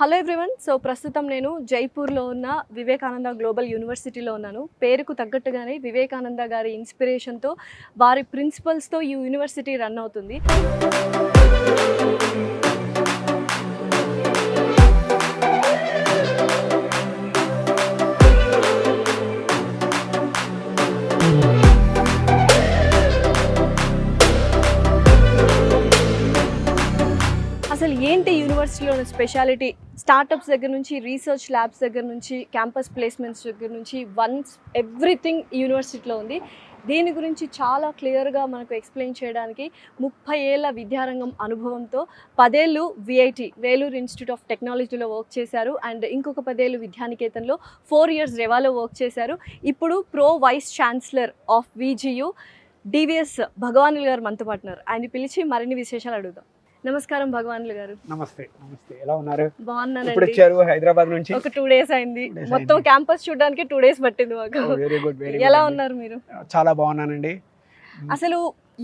Hello everyone. So ప్రస్తుతం నేను జైపూర్లో ఉన్న వివేకానంద గ్లోబల్ యూనివర్సిటీలో ఉన్నాను. పేరుకు తగ్గట్టుగానే వివేకానంద గారి ఇన్స్పిరేషన్తో వారి ప్రిన్సిపల్స్తో ఈ యూనివర్సిటీ రన్ అవుతుంది. అసలు ఏంటి యూనివర్సిటీలో ఉన్న స్పెషాలిటీ? స్టార్టప్స్ దగ్గర నుంచి, రీసెర్చ్ ల్యాబ్స్ దగ్గర నుంచి, క్యాంపస్ ప్లేస్మెంట్స్ దగ్గర నుంచి ఎవ్రీథింగ్ యూనివర్సిటీలో ఉంది. దీని గురించి చాలా క్లియర్గా మనకు ఎక్స్ప్లెయిన్ చేయడానికి 30 ఏళ్ళ విద్యారంగం అనుభవంతో 10 ఏళ్ళు విఐటి వేలూరు ఇన్స్టిట్యూట్ ఆఫ్ టెక్నాలజీలో వర్క్ చేశారు. అండ్ ఇంకొక 10 ఏళ్ళు విద్యానికేతన్లో 4 ఇయర్స్ రెవాలో వర్క్ చేశారు. ఇప్పుడు pro vice chancellor of VGU DVS Bhagavanulu garu మనతో పాటున్నారు. ఆయన పిలిచి మరిన్ని విశేషాలు అడుగుదాం. నమస్కారం భగవానులు గారు. నమస్తే. నమస్తే, ఎలా ఉన్నారు? బాగున్నానండి. ఇప్పుడు వచ్చారు హైదరాబాద్ నుంచి? ఒక 2 days అయింది. మొత్తం క్యాంపస్ చూడడానికి 2 days పట్టింది మాకు. Very good. ఎలా ఉన్నారు మీరు? చాలా బాగున్నానండి. అసలు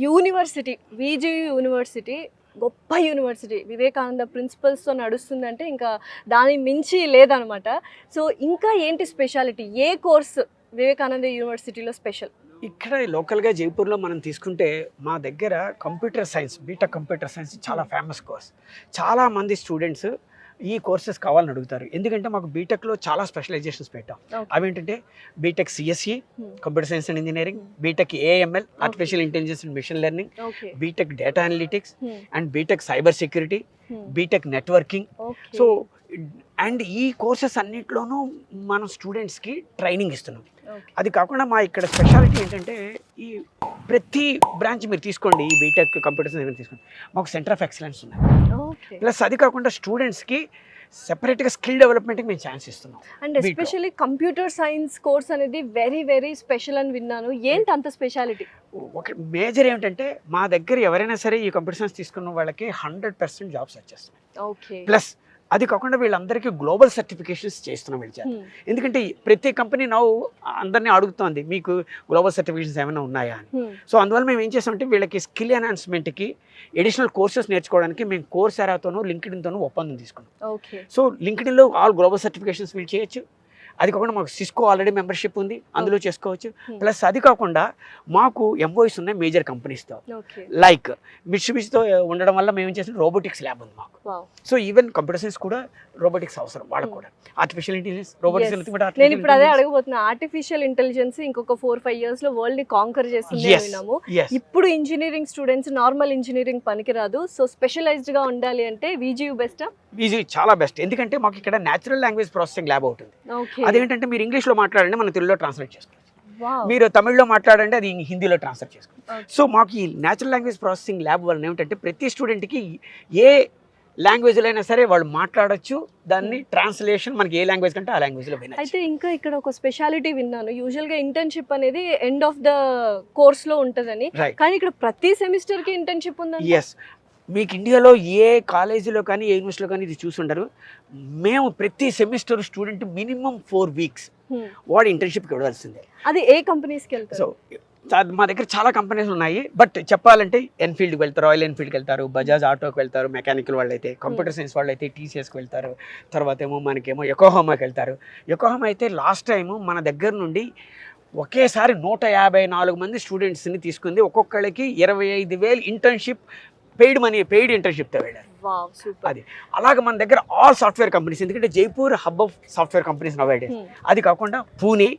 యూనివర్సిటీ, విజియు యూనివర్సిటీ గొప్ప యూనివర్సిటీ, వివేకానంద ప్రిన్సిపల్స్తో నడుస్తుందంటే ఇంకా దాని మించి లేదనమాట. సో ఇంకా ఏంటి స్పెషాలిటీ? ఏ కోర్స్ వివేకానంద యూనివర్సిటీలో స్పెషల్? ఇక్కడ లోకల్గా జైపూర్లో మనం తీసుకుంటే మా దగ్గర computer science, BTech computer science చాలా ఫేమస్ కోర్స్. చాలామంది స్టూడెంట్స్ ఈ కోర్సెస్ కావాలని అడుగుతారు. ఎందుకంటే మాకు బీటెక్లో చాలా స్పెషలైజేషన్స్ పెట్టాం. అవేంటంటే BTech CSE computer science and engineering, BTech AML artificial intelligence and machine learning, BTech data analytics and BTech cyber security, BTech networking. So and ఈ కోర్సెస్ అన్నింటిలోనూ మనం స్టూడెంట్స్కి ట్రైనింగ్ ఇస్తున్నాం. అది కాకుండా మా ఇక్కడ స్పెషాలిటీ ఏంటంటే ఈ ప్రతి బ్రాంచ్ మీరు తీసుకోండి, ఈ బీటెక్ కంప్యూటర్ సైన్స్ తీసుకోండి, మాకు సెంటర్ ఆఫ్ ఎక్సలెన్స్ ఉన్నాయి. ప్లస్ అది కాకుండా స్టూడెంట్స్కి సెపరేట్గా స్కిల్ డెవలప్మెంట్కి మేము ఛాన్స్ ఇస్తున్నాం. And especially computer science course అనేది వెరీ వెరీ స్పెషల్ అని విన్నాను. ఏంటి అంత స్పెషాలిటీ? ఒక మేజర్ ఏమిటంటే మా దగ్గర ఎవరైనా సరే ఈ కంప్యూటర్ సైన్స్ తీసుకున్న వాళ్ళకి 100% జాబ్స్ వచ్చేస్తాయి. ప్లస్ అది కాకుండా వీళ్ళందరికీ గ్లోబల్ సర్టిఫికేషన్స్ చేస్తున్నాం వీళ్ళు. ఎందుకంటే ప్రతి కంపెనీ అందరినీ అడుగుతోంది మీకు గ్లోబల్ సర్టిఫికేషన్స్ ఏమైనా ఉన్నాయా అని. సో అందువల్ల మేము ఏం చేస్తామంటే వీళ్ళకి స్కిల్ ఎన్హాన్స్మెంట్కి ఎడిషనల్ కోర్సెస్ నేర్చుకోవడానికి మేము కోర్సెరాతోనూ లింక్డ్ఇన్తోనూ ఒప్పందం తీసుకున్నాం. సో లింక్డ్ఇన్లో ఆల్ గ్లోబల్ సర్టిఫికేషన్స్ వీళ్ళు చేయొచ్చు. అది కాకుండా మాకు సిస్కో ఆల్రెడీ మెంబర్షిప్ ఉంది, అందులో చేసుకోవచ్చు. ప్లస్ అది కాకుండా మాకు ఎంఓఎస్ ఉన్నాయి మేజర్ కంపెనీస్తో, లైక్ మిట్సుబిషితో ఉండడం వల్ల మేము ఏం చేసిన రోబోటిక్స్ ల్యాబ్ ఉంది మాకు. సో ఈవెన్ కంప్యూటర్ సైన్స్ కూడా రోబోటిక్స్ అవసరం వాళ్ళకు కూడా. Artificial intelligence, robotics. నేను ఇప్పుడు అదే అడగబోతున్నా. ఆర్టిఫిషియల్ ఇంటెలిజెన్స్ ఇంకొక 4-5 years లో వరల్డ్ ని కాంకర్ చేస్తుంది విన్నాము. ఇప్పుడు ఇంజనీరింగ్ స్టూడెంట్స్ నార్మల్ ఇంజనీరింగ్ పనికిరాదు, సో స్పెషలైజ్డ్ గా ఉండాలి అంటే విజియు బెస్ట్? విజియు చాలా బెస్ట్. ఎందుకంటే మాకు ఇక్కడ న్యాచురల్ లాంగ్వేజ్ ప్రాసెసింగ్ ల్యాబ్ అవుతుంది. అదేంటంటే మీరు ఇంగ్లీష్లో మాట్లాడండి, మనం తెలుగులో ట్రాన్స్లేట్ చేసుకోవచ్చు. మీరు తమిళ్లో మాట్లాడండి, అది హిందీలో ట్రాన్స్లేట్ చేసుకోవచ్చు. సో మాకు ఈ న్యాచురల్ లాంగ్వేజ్ ప్రాసెసింగ్ ల్యాబ్ వల్ల ఏమిటంటే ప్రతి స్టూడెంట్కి ఏ లాంగ్వేజ్లో అయినా సరే వాళ్ళు మాట్లాడచ్చు. దాన్ని ట్రాన్స్లేషన్ మనకి ఏ లాంగ్వేజ్ కంటే ఆ లాంగ్వేజ్లో వినచ్చు. అయితే ఇంకా ఇక్కడ ఒక స్పెషాలిటీ విన్నాను, యూజువల్గా ఇంటర్న్షిప్ అనేది ఎండ్ ఆఫ్ ద కోర్స్లో ఉంటుందని, కానీ ఇక్కడ ప్రతి సెమిస్టర్కి ఇంటర్న్షిప్ ఉందని. ఎస్, మీకు ఇండియాలో ఏ కాలేజీలో కానీ ఏ యూనివర్సిటీలో కానీ ఇది చూసుంటారు. మేము ప్రతి సెమిస్టర్ స్టూడెంట్ మినిమం 4 weeks వాడు ఇంటర్న్షిప్కి ఇవ్వాల్సిందే. అది ఏ కంపెనీస్కి వెళ్తారు? సో మా దగ్గర చాలా కంపెనీస్ ఉన్నాయి. బట్ చెప్పాలంటే ఎన్ఫీల్డ్కి వెళ్తారు, రాయల్ ఎన్ఫీల్డ్కి వెళ్తారు, బజాజ్ ఆటోకి వెళ్తారు, మెకానికల్ వాళ్ళు అయితే, కంప్యూటర్ సైన్స్ వాళ్ళు అయితే టీసీఎస్కి వెళ్తారు. తర్వాత ఏమో మనకేమో యొకోహామాకి వెళ్తారు. యొకోహామా అయితే లాస్ట్ టైము మన దగ్గర నుండి ఒకేసారి 154 మంది స్టూడెంట్స్ని తీసుకుంది. ఒక్కొక్కళ్ళకి 25,000 ఇంటర్న్షిప్ పెయిడ్ ఇంటర్న్షిప్తో వెళ్ళారు. అది అలాగే మన దగ్గర ఆల్ సాఫ్ట్వేర్ కంపెనీస్, ఎందుకంటే Jaipur hub of software companies nowadays. అది కాకుండా Pune,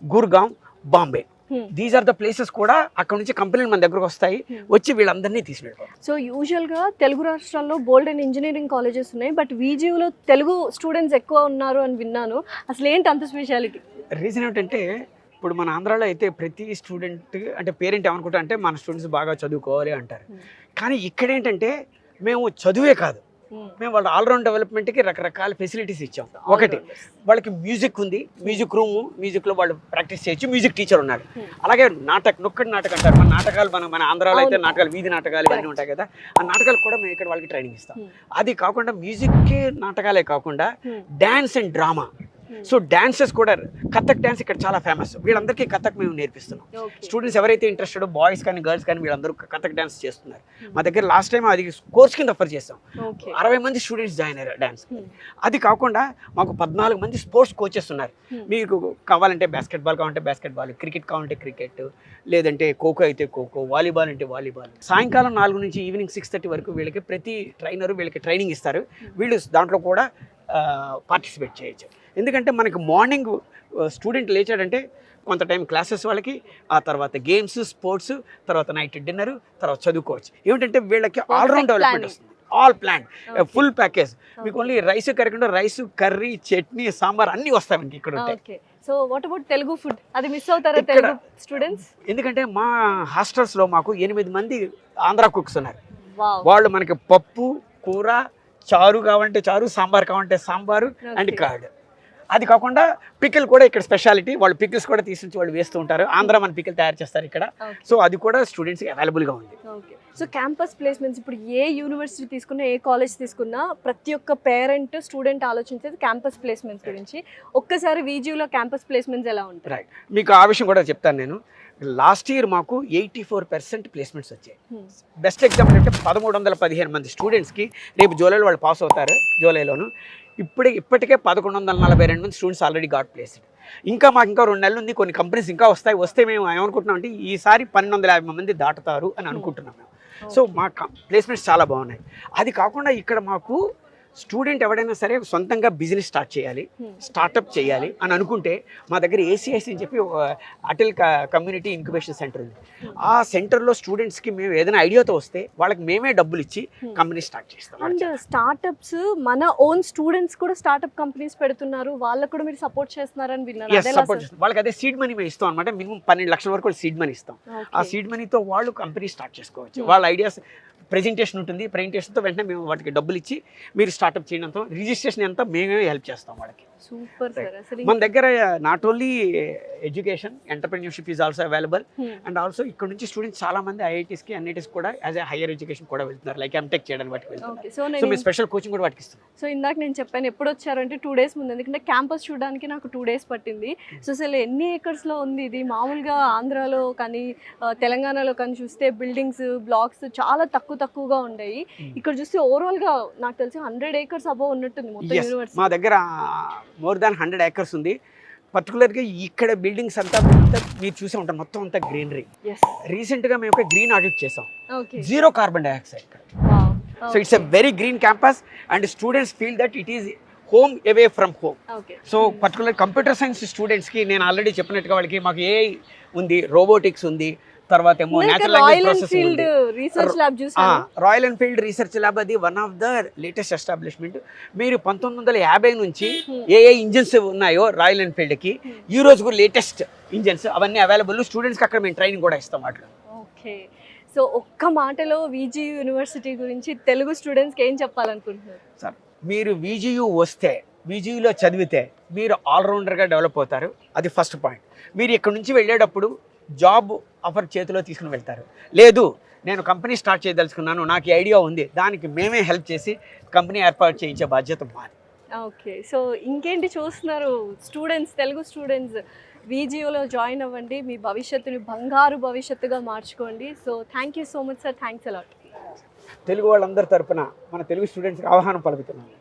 Gurgaon, Bombay, these are the places కూడా అక్కడ నుంచి కంపెనీలు మన దగ్గరకు వస్తాయి, వచ్చి వీళ్ళందరినీ తీసుకెళ్ళిపోతారు. సో యూజువల్గా తెలుగు రాష్ట్రాల్లో బోల్డ్ అండ్ ఇంజనీరింగ్ కాలేజెస్ ఉన్నాయి, బట్ విజియులో తెలుగు స్టూడెంట్స్ ఎక్కువ ఉన్నారు అని విన్నాను. అసలు ఏంటి అంత స్పెషాలిటీ? రీజన్ ఏమిటంటే ఇప్పుడు మన ఆంధ్రాలో అయితే ప్రతి స్టూడెంట్ అంటే పేరెంట్ ఏమనుకుంటా అంటే మన స్టూడెంట్స్ బాగా చదువుకోవాలి అంటారు. కానీ ఇక్కడ ఏంటంటే మేము చదువే కాదు, మేము వాళ్ళ ఆల్రౌండ్ డెవలప్మెంట్కి రకరకాల ఫెసిలిటీస్ ఇచ్చాం. ఒకటి, వాళ్ళకి మ్యూజిక్ ఉంది, మ్యూజిక్ రూము, మ్యూజిక్లో వాళ్ళు ప్రాక్టీస్ చేయొచ్చు, మ్యూజిక్ టీచర్ ఉన్నాడు. అలాగే నొక్కటి నాటకం అంటారు మన నాటకాలు, మన ఆంధ్రాలో అయితే నాటకాలు, వీధి నాటకాలు ఇవన్నీ ఉంటాయి కదా, ఆ నాటకాలు కూడా మేము ఇక్కడ వాళ్ళకి ట్రైనింగ్ ఇస్తాం. అది కాకుండా మ్యూజిక్కి నాటకాలే కాకుండా dance and drama so dances కూడా కథక్ డాన్స్ ఇక్కడ చాలా ఫేమస్. వీళ్ళందరికీ కథక్ మేము నేర్పిస్తున్నాం. స్టూడెంట్స్ ఎవరైతే ఇంట్రెస్టెడ్ బాయ్స్ కానీ గర్ల్స్ కానీ వీళ్ళందరూ కథక్ డాన్స్ చేస్తున్నారు. మా దగ్గర లాస్ట్ టైం అది కోర్స్ కింద ఆఫర్ చేస్తాం. 60 మంది స్టూడెంట్స్ జాయిన్ అయ్యారు డాన్స్. అది కాకుండా మాకు 14 మంది స్పోర్ట్స్ కోచెస్ ఉన్నారు. మీకు కావాలంటే బాస్కెట్బాల్ కావాలంటే బాస్కెట్బాల్, క్రికెట్ కావాలంటే క్రికెట్, లేదంటే ఖోఖో అయితే ఖోఖో, వాలీబాల్ అంటే వాలీబాల్. సాయంకాలం 4 నుంచి ఈవినింగ్ 6:30 వరకు వీళ్ళకి ప్రతి ట్రైనర్ వీళ్ళకి ట్రైనింగ్ ఇస్తారు. వీళ్ళు దాంట్లో కూడా పార్టిసిపేట్ చేయొచ్చు. ఎందుకంటే మనకి మార్నింగ్ స్టూడెంట్ లేచాడంటే కొంత టైం క్లాసెస్ వాళ్ళకి, ఆ తర్వాత గేమ్స్, స్పోర్ట్స్, తర్వాత నైట్ డిన్నర్, తర్వాత చదువుకోవచ్చు. ఏమిటంటే వీళ్ళకి ఆల్రౌండ్ డెవలప్మెంట్ వస్తుంది. All plan full package. మీకు ఓన్లీ రైస్ కాకుండా రైస్, కర్రీ, చట్నీ, సాంబార్ అన్నీ వస్తాయి మనకి ఇక్కడ ఉంటాయి. So what about Telugu food? అది మిస్ అవుతారా తెలుగు స్టూడెంట్స్? ఎందుకంటే మా హాస్టల్స్లో మాకు 8 మంది ఆంధ్ర కుక్స్ ఉన్నారు. వాళ్ళు మనకి పప్పు, కూర, చారు కావాలంటే చారు, సాంబార్ కావాలంటే సాంబారు అండ్ కర్డ్. అది కాకుండా పికిల్ కూడా ఇక్కడ స్పెషాలిటీ. వాళ్ళు పికిల్స్ కూడా తీసుకొచ్చి వాళ్ళు వేస్తూ ఉంటారు. ఆంధ్ర మన పికిల్ తయారు చేస్తారు ఇక్కడ. సో అది కూడా స్టూడెంట్స్కి అవైలబుల్గా ఉంది. సో క్యాంపస్ ప్లేస్మెంట్స్ ఇప్పుడు ఏ యూనివర్సిటీ తీసుకున్నా, ఏ కాలేజ్ తీసుకున్నా ప్రతి ఒక్క పేరెంట్, స్టూడెంట్ ఆలోచించేది క్యాంపస్ ప్లేస్మెంట్స్ గురించి. ఒక్కసారి వీజీయూలో క్యాంపస్ ప్లేస్మెంట్స్ ఎలా ఉంటాయి? రైట్, మీకు ఆ విషయం కూడా చెప్తాను నేను. లాస్ట్ ఇయర్ మాకు 84% ప్లేస్మెంట్స్ వచ్చాయి. బెస్ట్ ఎగ్జాంపుల్ అంటే 1315 మంది స్టూడెంట్స్కి రేపు జూలైలో వాళ్ళు పాస్ అవుతారు. జూలైలోను ఇప్పటికే 1142 మంది స్టూడెంట్స్ ఆల్రెడీ గాట్ ప్లేస్డ్. ఇంకా మాకు ఇంకా 2 నెలలు ఉంది. కొన్ని కంపెనీస్ ఇంకా వస్తాయి. వస్తే మేము ఏమనుకుంటున్నాం అంటే ఈసారి 1250 మంది దాటుతారు అని అనుకుంటున్నాం మేము. సో మా ప్లేస్మెంట్స్ చాలా బాగున్నాయి. అది కాకుండా ఇక్కడ మాకు స్టూడెంట్ ఎవడైనా సరే సొంతంగా బిజినెస్ స్టార్ట్ చేయాలి, స్టార్టప్ చేయాలి అని అనుకుంటే మా దగ్గర ACIC అని చెప్పి అటల్ కమ్యూనిటీ ఇంక్యుబేషన్ సెంటర్ ఉంది. ఆ సెంటర్లో స్టూడెంట్స్కి మేము ఏదైనా ఐడియాతో వస్తే వాళ్ళకి మేమే డబ్బులు ఇచ్చి కంపెనీ స్టార్ట్ చేస్తాం. అండ్ స్టార్టప్స్ మన ఓన్ స్టూడెంట్స్ కూడా స్టార్టప్ కంపెనీస్ పెడుతున్నారు. వాళ్ళకు కూడా మీరు సపోర్ట్ చేస్తున్నారని విన్నాను. సపోర్ట్ చేస్తాం. వాళ్ళకి అదే సీడ్ మనీ మేము ఇస్తాం అనమాట. మినిమం 12 లక్షల వరకు సీడ్ మనీ ఇస్తాం. ఆ సీడ్ మనీతో వాళ్ళు కంపెనీ స్టార్ట్ చేసుకోవచ్చు. వాళ్ళ ఐడియాస్ ప్రెజెంటేషన్ ఉంటుంది. ప్రెజెంటేషన్తో వెంటనే మేము వాటికి డబ్బులు ఇచ్చి మీరు స్టార్ట్అప్ చేయడంతో రిజిస్ట్రేషన్ ఎంత మేమే హెల్ప్ చేస్తాం వాళ్ళకి. Super sir. మన దగ్గర not only education, entrepreneurship is also available. And also ఇక్కడ నుంచి స్టూడెంట్స్ చాలా మంది IITస్కి, NITస్ కూడా యాజ్ ఏ హైయర్ ఎడ్యుకేషన్ కూడా వెళ్తున్నారు. లైక్ MTech చేయడానికి వాటికి వెళ్తున్నారు. సో మేము స్పెషల్ కోచింగ్ కూడా వాటికి ఇస్తున్నాం. సో ఇందాక నేను చెప్పాను ఎప్పుడు వచ్చారంటే 2 days ముందు, ఎందుకంటే క్యాంపస్ చూడడానికి నాకు 2 days పట్టింది. సో అసలు ఎన్ని ఏకర్స్లో ఉంది ఇది? మామూలుగా ఆంధ్రాలో కానీ తెలంగాణలో కానీ చూస్తే బిల్డింగ్స్, బ్లాక్స్ చాలా తక్కువగా ఉన్నాయి. ఇక్కడ చూస్తే ఓవరాల్గా నాకు తెలిసి 100 acres అబౌవ్ ఉన్నట్టుంది మొత్తం యూనివర్సిటీ. మా దగ్గర మోర్ దాన్ 100 acres ఉంది. పర్టికులర్గా ఇక్కడ బిల్డింగ్స్ అంతా మీరు చూసే ఉంటారు, మొత్తం అంతా గ్రీనరీ. రీసెంట్గా మేము ఒక గ్రీన్ ఆడిట్ చేసాం. 0 carbon dioxide. So it's a very green campus and students feel that it is home away from home. So particular computer science స్టూడెంట్స్కి నేను ఆల్రెడీ చెప్పినట్టుగా వాళ్ళకి మాకు AI ఉంది, రోబోటిక్స్ ఉంది, తర్వాత ఏమో natural language processing research lab చూసాను. రాయల్ ఎన్ఫీల్డ్ రీసెర్చ్ ల్యాబ్ అది one of the latest establishment. మీరు 1950 నుంచి ఏ ఇంజిన్స్ ఉన్నాయో రాయల్ ఎన్ఫీల్డ్కి ఈ రోజు కూడా లేటెస్ట్ ఇంజిన్స్ అవన్నీ అవైలబుల్. స్టూడెంట్స్కి అక్కడ మేము ట్రైనింగ్ కూడా ఇస్తాం వాటిలో. ఓకే, సో ఒక్క మాటలో VGU యూనివర్సిటీ గురించి తెలుగు స్టూడెంట్స్కి ఏం చెప్పాలనుకుంటున్నారు సార్? మీరు VGU వస్తే, VGUలో చదివితే మీరు ఆల్రౌండర్గా డెవలప్ అవుతారు. అది ఫస్ట్ పాయింట్. మీరు ఇక్కడ నుంచి వెళ్ళేటప్పుడు జాబ్ ఆఫర్ చేతిలో తీసుకుని వెళ్తారు. లేదు నేను కంపెనీ స్టార్ట్ చేయదలుచుకున్నాను, నాకు ఐడియా ఉంది, దానికి మేమే హెల్ప్ చేసి కంపెనీ ఏర్పాటు చేయించే బాధ్యత మాది. ఓకే, సో ఇంకేంటి చూస్తున్నారు స్టూడెంట్స్, తెలుగు స్టూడెంట్స్ VGUలో జాయిన్ అవ్వండి. మీ భవిష్యత్తుని బంగారు భవిష్యత్తుగా మార్చుకోండి. So thank you so much sir. Thanks a lot. Telugu వాళ్ళందరి తరపున మన తెలుగు స్టూడెంట్స్కి ఆహ్వానం పలుకుతున్నాను.